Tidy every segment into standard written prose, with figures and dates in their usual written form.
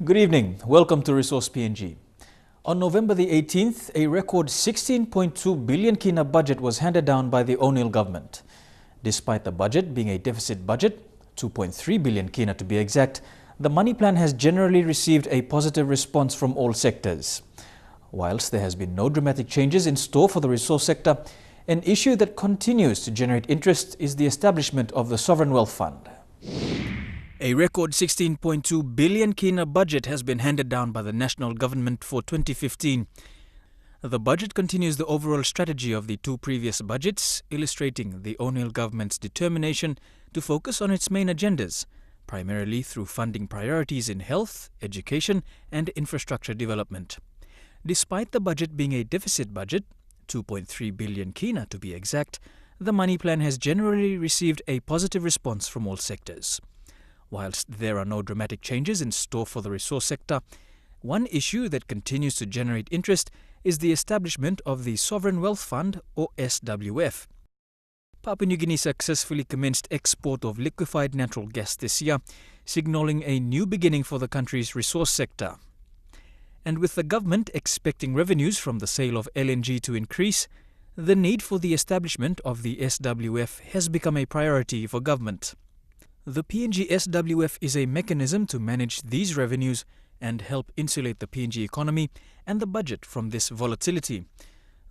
Good evening. Welcome to Resource PNG. On November the 18th, a record 16.2 billion kina budget was handed down by the O'Neill government. Despite the budget being a deficit budget, 2.3 billion kina to be exact, the money plan has generally received a positive response from all sectors. Whilst there has been no dramatic changes in store for the resource sector, an issue that continues to generate interest is the establishment of the Sovereign Wealth Fund. A record 16.2 billion kina budget has been handed down by the national government for 2015. The budget continues the overall strategy of the two previous budgets, illustrating the O'Neill government's determination to focus on its main agendas, primarily through funding priorities in health, education and infrastructure development. Despite the budget being a deficit budget, 2.3 billion kina to be exact, the money plan has generally received a positive response from all sectors. Whilst there are no dramatic changes in store for the resource sector, one issue that continues to generate interest is the establishment of the Sovereign Wealth Fund, or SWF. Papua New Guinea successfully commenced export of liquefied natural gas this year, signalling a new beginning for the country's resource sector. And with the government expecting revenues from the sale of LNG to increase, the need for the establishment of the SWF has become a priority for government. The PNG SWF is a mechanism to manage these revenues and help insulate the PNG economy and the budget from this volatility.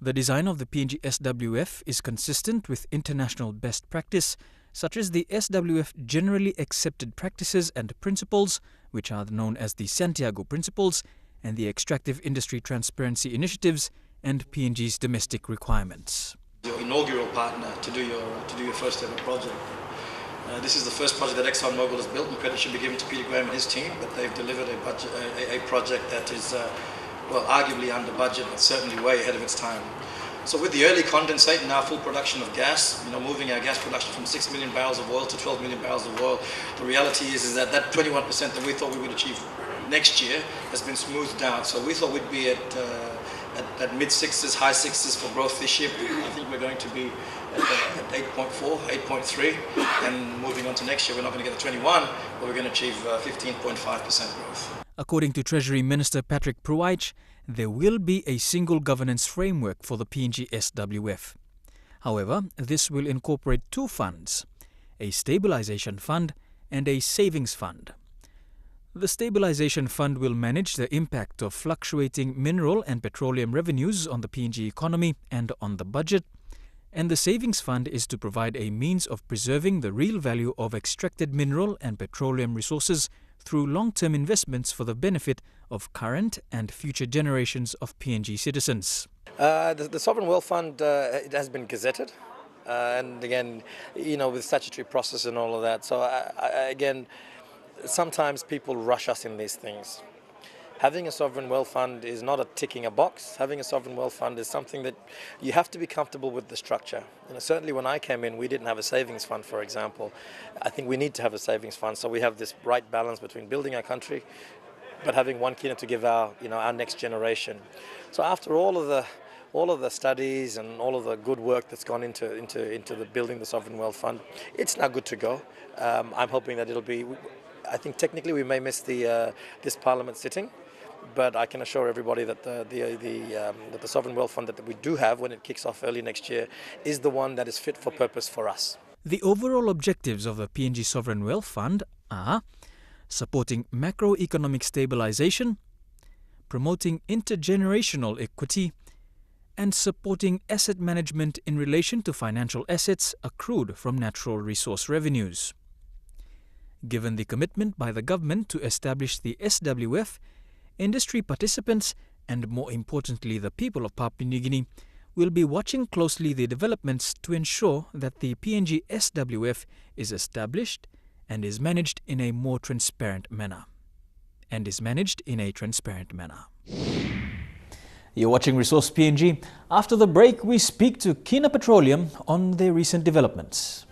The design of the PNG SWF is consistent with international best practice, such as the SWF Generally Accepted Practices and Principles, which are known as the Santiago Principles, and the Extractive Industry Transparency Initiatives and PNG's domestic requirements. Your inaugural partner to do your first ever project. This is the first project that ExxonMobil has built, and credit should be given to Peter Graham and his team, but they've delivered a project that is, well, arguably under budget, but certainly way ahead of its time. So with the early condensate and now full production of gas, moving our gas production from 6 million barrels of oil to 12 million barrels of oil, the reality is that 21% that we thought we would achieve next year has been smoothed out. So we thought we'd be at mid-sixes, high sixes for growth this year. I think we're going to be at 8.4, 8.3, and moving on to next year, we're not going to get the 21, but we're going to achieve 15.5% growth. According to Treasury Minister Patrick Pruwaich, there will be a single governance framework for the PNG SWF. However, this will incorporate two funds, a stabilization fund and a savings fund. The Stabilization Fund will manage the impact of fluctuating mineral and petroleum revenues on the PNG economy and on the budget, and the Savings Fund is to provide a means of preserving the real value of extracted mineral and petroleum resources through long-term investments for the benefit of current and future generations of PNG citizens. The Sovereign Wealth Fund it has been gazetted, and again, with statutory process and all of that. So again, sometimes people rush us in these things. Having a sovereign wealth fund is not a ticking a box. Having a sovereign wealth fund is something that you have to be comfortable with the structure. Certainly when I came in, we didn't have a savings fund, for example. I think we need to have a savings fund so we have this right balance between building our country but having one kina to give our next generation. So after all of the studies and all of the good work that's gone into the building the sovereign wealth fund, it's now good to go. I'm hoping that it'll be. I think technically we may miss this Parliament sitting, but I can assure everybody that the Sovereign Wealth Fund that we do have when it kicks off early next year is the one that is fit for purpose for us. The overall objectives of the PNG Sovereign Wealth Fund are supporting macroeconomic stabilization, promoting intergenerational equity, and supporting asset management in relation to financial assets accrued from natural resource revenues. Given the commitment by the government to establish the SWF, industry participants, and more importantly the people of Papua New Guinea, will be watching closely the developments to ensure that the PNG SWF is established and is managed in a more transparent manner. You're watching Resource PNG. After the break, we speak to Kina Petroleum on their recent developments.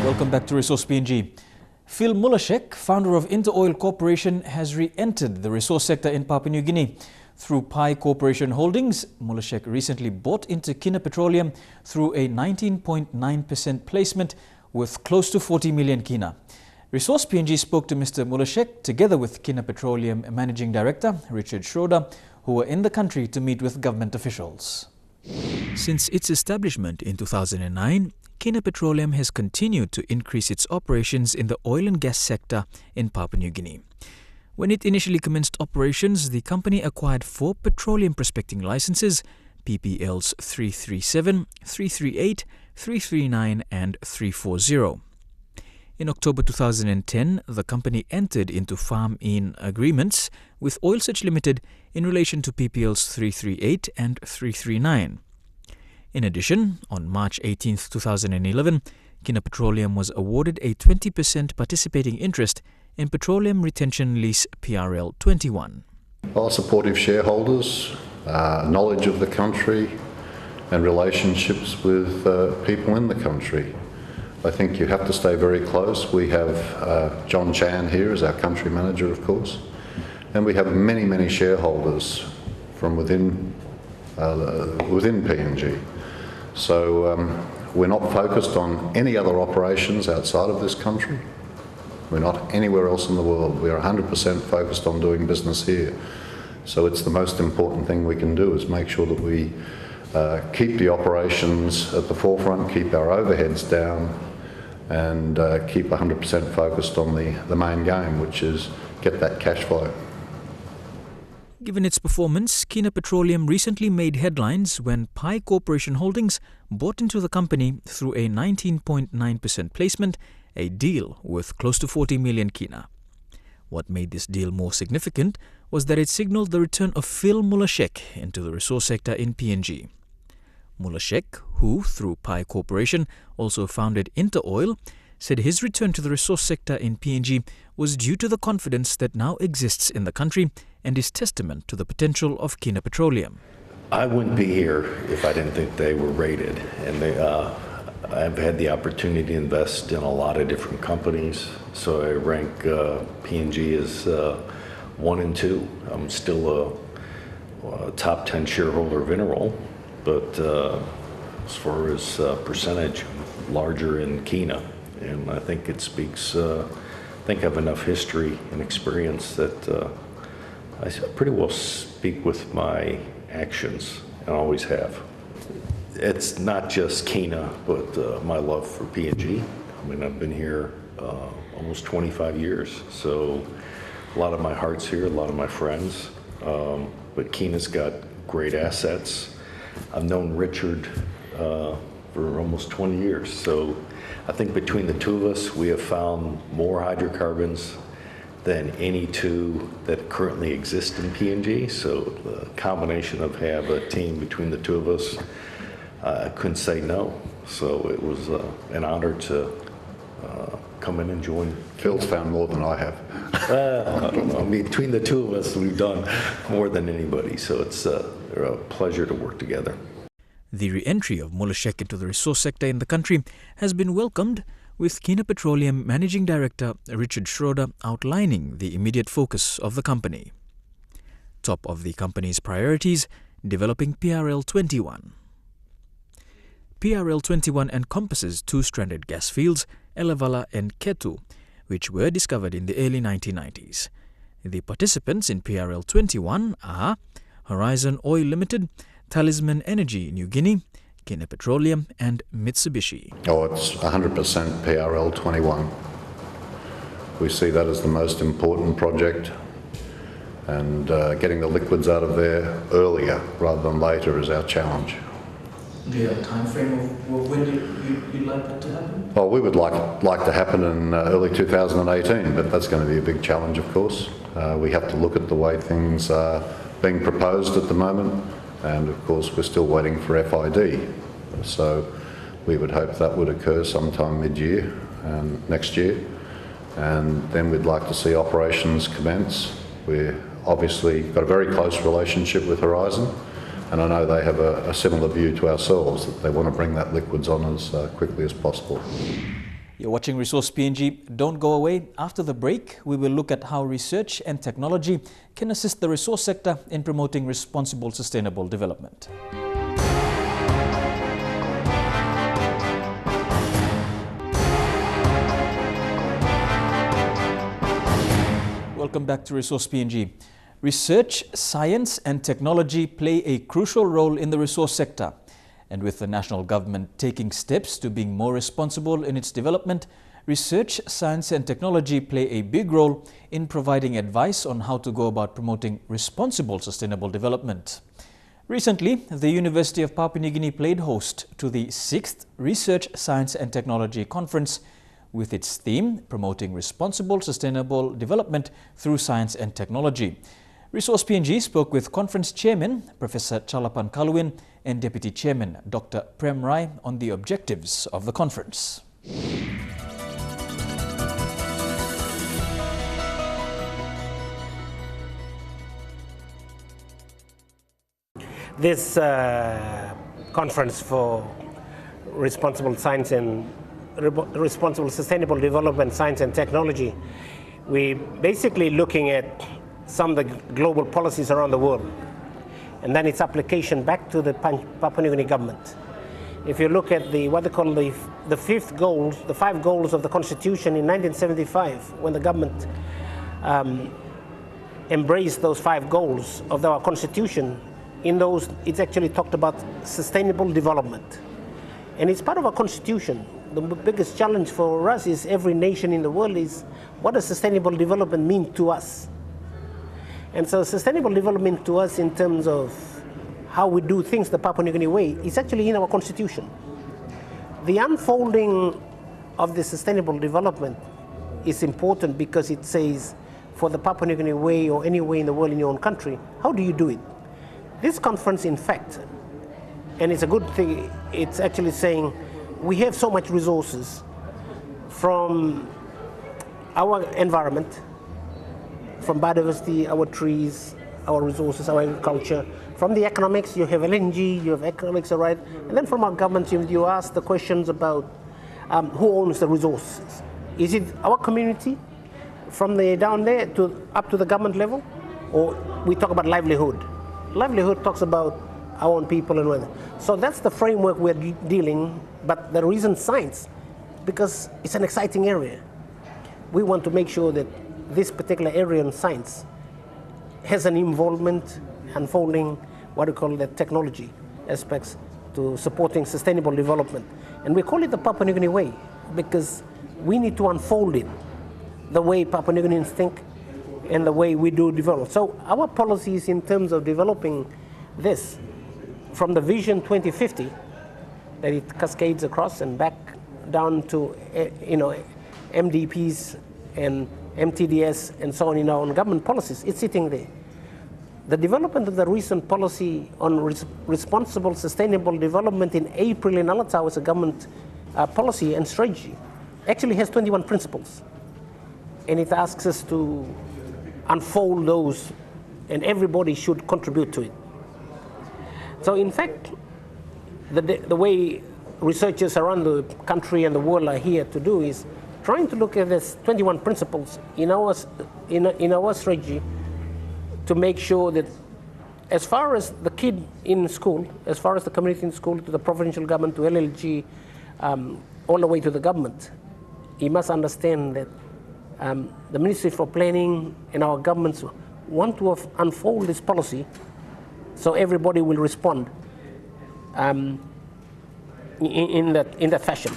Welcome back to Resource PNG. Phil Mulashek, founder of Interoil Corporation, has re-entered the resource sector in Papua New Guinea. Through Pi Corporation Holdings, Mullah Sheikh recently bought into Kina Petroleum through a 19.9% placement with close to 40 million kina. Resource PNG spoke to Mr. Mullah Sheikh together with Kina Petroleum Managing Director Richard Schroeder, who were in the country to meet with government officials. Since its establishment in 2009, Kina Petroleum has continued to increase its operations in the oil and gas sector in Papua New Guinea. When it initially commenced operations, the company acquired 4 petroleum prospecting licenses, PPLs 337, 338, 339 and 340. In October 2010, the company entered into farm-in agreements with Oil Search Limited in relation to PPLs 338 and 339. In addition, on March 18, 2011, Kina Petroleum was awarded a 20% participating interest in Petroleum Retention Lease PRL 21. Well, supportive shareholders, knowledge of the country and relationships with people in the country. I think you have to stay very close. We have John Chan here as our country manager, of course, and we have many, many shareholders from within PNG. So we're not focused on any other operations outside of this country. We're not anywhere else in the world. We are 100% focused on doing business here. So it's the most important thing we can do is make sure that we keep the operations at the forefront, keep our overheads down, and keep 100% focused on the main game, which is get that cash flow. Given its performance, Kina Petroleum recently made headlines when Pi Corporation Holdings bought into the company through a 19.9% placement, a deal worth close to 40 million kina. What made this deal more significant was that it signalled the return of Phil Mullah Sheikh into the resource sector in PNG. Mullah Sheikh, who through Pi Corporation also founded Interoil, said his return to the resource sector in PNG was due to the confidence that now exists in the country and is testament to the potential of Kina Petroleum. I wouldn't be here if I didn't think they were rated, and I've had the opportunity to invest in a lot of different companies, so I rank PNG as 1 and 2. I'm still a top 10 shareholder of Interoil, but as far as percentage, larger in Kina, and I think it speaks. I think I have enough history and experience that I pretty well speak with my actions, and always have. It's not just Kina, but my love for PNG. I mean, I've been here almost 25 years, so a lot of my heart's here, a lot of my friends, but Kina's got great assets. I've known Richard for almost 20 years, so I think between the two of us, we have found more hydrocarbons than any two that currently exist in PNG. So the combination of have a team between the two of us, I couldn't say no. So it was an honor to come in and join. Phil's found more than I have. I don't know. I mean, between the two of us, we've done more than anybody. So it's a pleasure to work together. The re-entry of Mullah Sheikh into the resource sector in the country has been welcomed, with Kina Petroleum Managing Director Richard Schroeder outlining the immediate focus of the company. Top of the company's priorities, developing PRL 21. PRL 21 encompasses 2 stranded gas fields, Elevala and Ketu, which were discovered in the early 1990s. The participants in PRL 21 are Horizon Oil Limited, Talisman Energy New Guinea, Kina Petroleum and Mitsubishi. Oh, it's 100% PRL 21. We see that as the most important project, and getting the liquids out of there earlier rather than later is our challenge. Do you have a time frame of when you'd like that to happen? Well, we would like to happen in early 2018, but that's going to be a big challenge, of course. We have to look at the way things are being proposed at the moment, and of course we're still waiting for FID. So we would hope that would occur sometime mid-year and next year, and then we'd like to see operations commence. We've obviously got a very close relationship with Horizon, and I know they have a similar view to ourselves, that they want to bring that liquids on as quickly as possible. You're watching Resource PNG. Don't go away. After the break, we will look at how research and technology can assist the resource sector in promoting responsible sustainable development. Welcome back to Resource PNG. Research, science and technology play a crucial role in the resource sector. And with the national government taking steps to being more responsible in its development, research, science and technology play a big role in providing advice on how to go about promoting responsible sustainable development. Recently, the University of Papua New Guinea played host to the 6th Research, Science and Technology Conference with its theme, Promoting Responsible Sustainable Development Through Science and Technology. Resource PNG spoke with Conference Chairman Professor Chalapan Kalwin and Deputy Chairman Dr. Prem Rai on the objectives of the conference. This conference for responsible science and responsible sustainable development, science and technology, we're basically looking at some of the global policies around the world, and then its application back to the Papua New Guinea government. If you look at what they call the fifth goals, the 5 goals of the Constitution in 1975, when the government embraced those 5 goals of our Constitution, in those it's actually talked about sustainable development. And it's part of our Constitution. The biggest challenge for us is every nation in the world is, what does sustainable development mean to us? And so sustainable development to us in terms of how we do things the Papua New Guinea way is actually in our Constitution. The unfolding of the sustainable development is important because it says for the Papua New Guinea way or any way in the world in your own country, how do you do it? This conference, in fact, and it's a good thing, it's actually saying we have so much resources from our environment, from biodiversity, our trees, our resources, our agriculture. From the economics, you have LNG, you have economics, all right? And then from our government, you ask the questions about who owns the resources. Is it our community from the down there to up to the government level? Or we talk about livelihood. Livelihood talks about our own people and weather. So that's the framework we're dealing, but the reason science, because it's an exciting area. We want to make sure that this particular area in science has an involvement unfolding what we call the technology aspects to supporting sustainable development. And we call it the Papua New Guinea way because we need to unfold it the way Papua New Guineans think and the way we do develop. So our policies in terms of developing this from the Vision 2050, that it cascades across and back down to MDPs and MTDS and so on in our own government policies, it's sitting there. The development of the recent policy on responsible sustainable development in April in Alatau as a government policy and strategy actually has 21 principles. And it asks us to unfold those, and everybody should contribute to it. So in fact, the way researchers around the country and the world are here to do is trying to look at this 21 principles in our strategy to make sure that as far as the kid in school, as far as the community in school, to the provincial government, to LLG, all the way to the government, he must understand that the Ministry for Planning and our governments want to unfold this policy so everybody will respond in that fashion,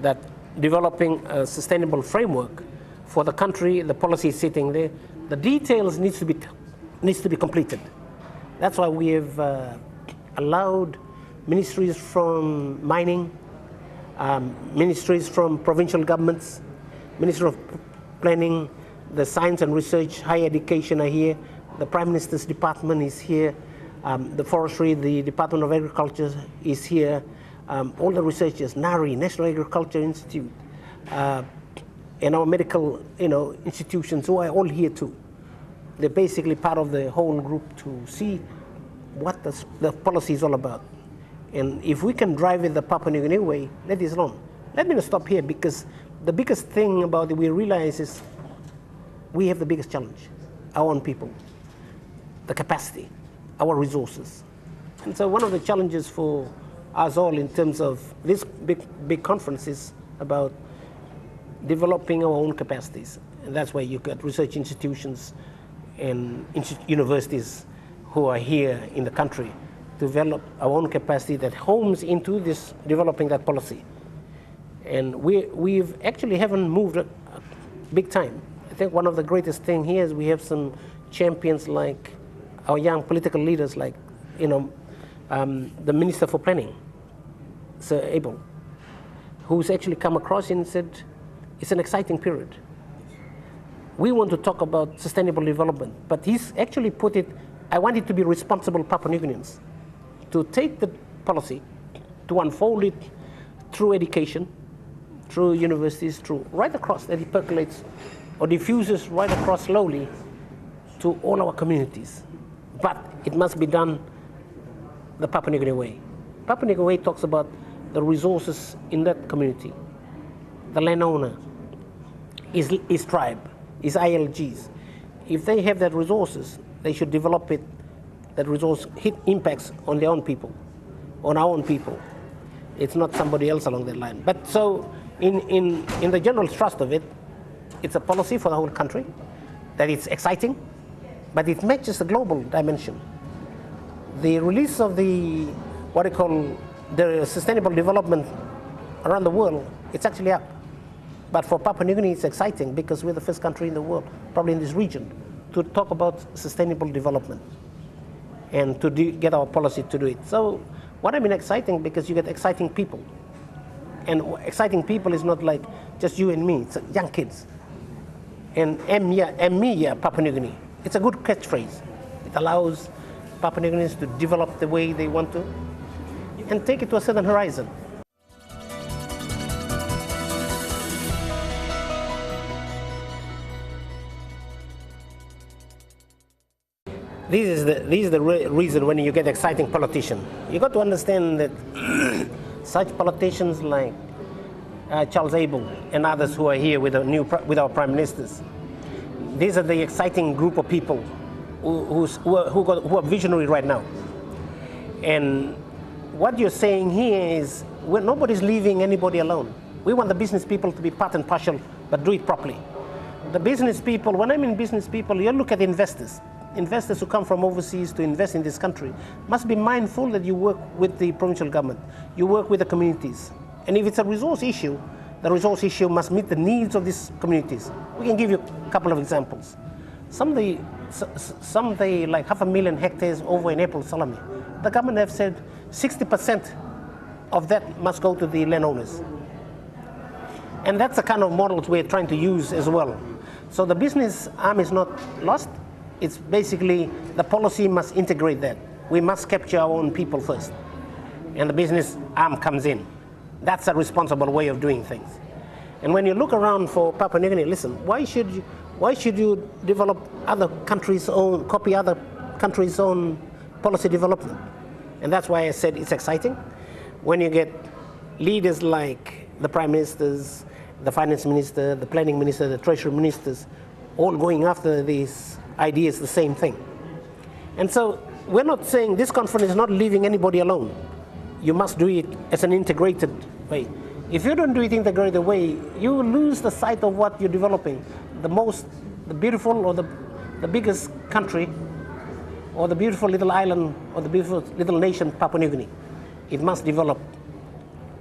that developing a sustainable framework for the country, the policy is sitting there. The details needs to be completed. That's why we have allowed ministries from mining, ministries from provincial governments, Ministry of Planning, the Science and Research, Higher Education are here, the Prime Minister's Department is here, the Forestry, the Department of Agriculture is here, all the researchers, NARI, National Agriculture Institute, and our medical institutions who are all here too. They're basically part of the whole group to see what the policy is all about. And if we can drive it the Papua New Guinea way, let it alone. let me stop here, because the biggest thing about it we realize is we have the biggest challenge, our own people, the capacity, our resources. And so one of the challenges for us all in terms of this big conference is about developing our own capacities. And that's why you've got research institutions and universities who are here in the country to develop our own capacity that homes into this, developing that policy. And we've actually haven't moved big time. I think one of the greatest thing here is we have some champions like our young political leaders, like, the Minister for Planning, Sir Abel, who's actually come across and said, it's an exciting period. We want to talk about sustainable development, but he's actually put it, I want it to be responsible Papua New Guineans, to take the policy, to unfold it through education, through universities, through right across, that it percolates or diffuses right across slowly to all our communities. But it must be done the Papua New Guinea way. Papua New Guinea way talks about the resources in that community. The landowner, his tribe, his ILGs. If they have that resources, they should develop it, that resource impacts on their own people, on our own people. It's not somebody else along that line. But so in the general thrust of it, it's a policy for the whole country, that it's exciting, but it matches the global dimension. The release of the, what I call the sustainable development around the world, it's actually up. But for Papua New Guinea, it's exciting because we're the first country in the world, probably in this region, to talk about sustainable development and to get our policy to do it. So what I mean exciting, because you get exciting people. And exciting people is not like just you and me, it's young kids. And me, Papua New Guinea. It's a good catchphrase. It allows Papua New Guineans to develop the way they want to and take it to a certain horizon. This is the reason when you get exciting politician. You got to understand that such politicians like Charles Abel and others who are here with our prime ministers, these are the exciting group of people who are visionary right now. And what you're saying here is nobody's leaving anybody alone. We want the business people to be part and partial, but do it properly. The business people, when I mean business people, you look at investors. Investors who come from overseas to invest in this country must be mindful that you work with the provincial government, you work with the communities. And if it's a resource issue, the resource issue must meet the needs of these communities. We can give you a couple of examples. Some like 500,000 hectares over in April Salami. The government have said 60% of that must go to the landowners. And that's the kind of models we're trying to use as well. So the business arm is not lost. It's basically the policy must integrate that. We must capture our own people first. And the business arm comes in. That's a responsible way of doing things. And when you look around for Papua New Guinea, listen, why should you develop other countries' own, copy other countries' own policy development? And that's why I said it's exciting. When you get leaders like the prime ministers, the finance minister, the planning minister, the treasury ministers, all going after these ideas, the same thing. And so we're not saying this conference is not leaving anybody alone. You must do it as an integrated way. If you don't do it integrated way, you lose the sight of what you're developing. The beautiful or the biggest country, or the beautiful little island, or the beautiful little nation, Papua New Guinea. It must develop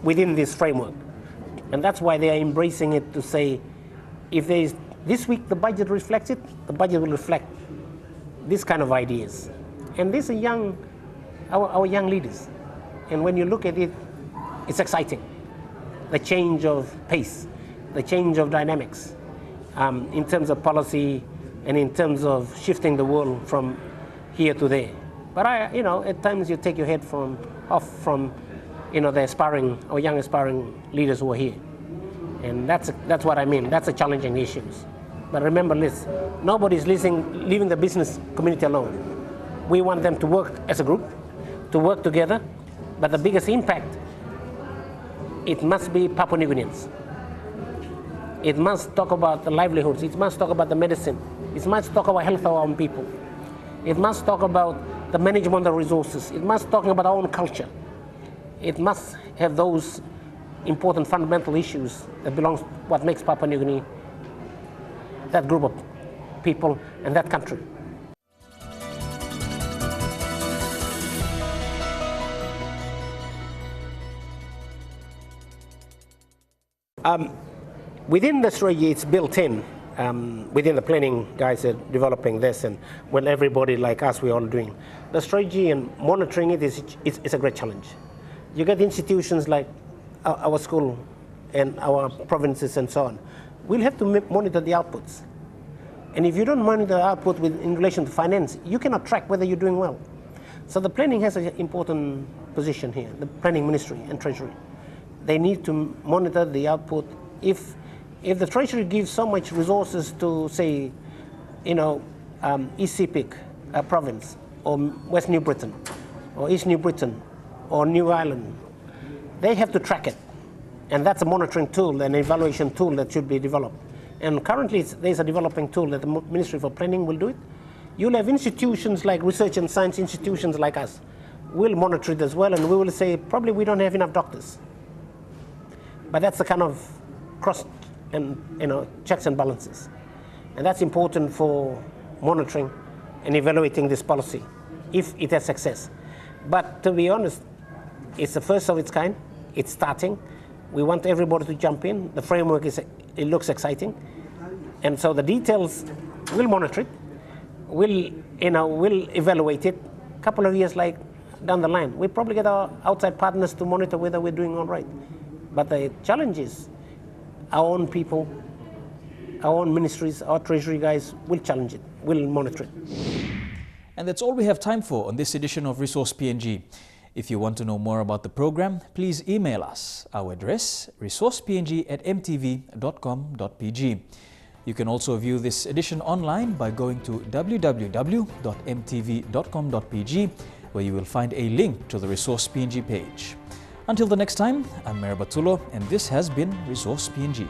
within this framework. And that's why they are embracing it to say, if there is, this week the budget reflects it, the budget will reflect this kind of ideas. And these are our young leaders. And when you look at it, it's exciting. The change of pace, the change of dynamics in terms of policy and in terms of shifting the world from here to there. But at times you take your head off from the aspiring or young aspiring leaders who are here. And that's what I mean. That's a challenging issues. But remember this, nobody's leaving the business community alone. We want them to work as a group, to work together, but the biggest impact it must be Papua New Guineans. It must talk about the livelihoods. It must talk about the medicine. It must talk about health of our own people. It must talk about the management of resources. It must talk about our own culture. It must have those important fundamental issues that belongs to what makes Papua New Guinea that group of people and that country. Within the strategy, it's built in. Within the planning guys are developing this, and when everybody like us, we're all doing. The strategy and monitoring it is a great challenge. You get institutions like our school and our provinces and so on. We'll have to monitor the outputs. And if you don't monitor the output in relation to finance, you cannot track whether you're doing well. So the planning has an important position here, the planning ministry and treasury. They need to monitor the output. If the treasury gives so much resources to, say, East Sepik province, or West New Britain, or East New Britain, or New Ireland, they have to track it. And that's a monitoring tool, an evaluation tool that should be developed. And currently there's a developing tool that the Ministry for Planning will do it. You'll have institutions like research and science institutions like us. We'll monitor it as well, and we will say, probably we don't have enough doctors. But that's the kind of cross and checks and balances. And that's important for monitoring and evaluating this policy, if it has success. But to be honest, it's the first of its kind. It's starting. We want everybody to jump in. The framework it looks exciting. And so the details, we'll monitor it. We'll evaluate it. A couple of years down the line, we'll probably get our outside partners to monitor whether we're doing all right. But the challenge is our own people, our own ministries, our treasury guys will challenge it, will monitor it. And that's all we have time for on this edition of Resource PNG. If you want to know more about the program, please email us. Our address, resourcepng@mtv.com.pg. You can also view this edition online by going to www.mtv.com.pg, where you will find a link to the Resource PNG page. Until the next time, I'm Merabatulo, and this has been Resource PNG.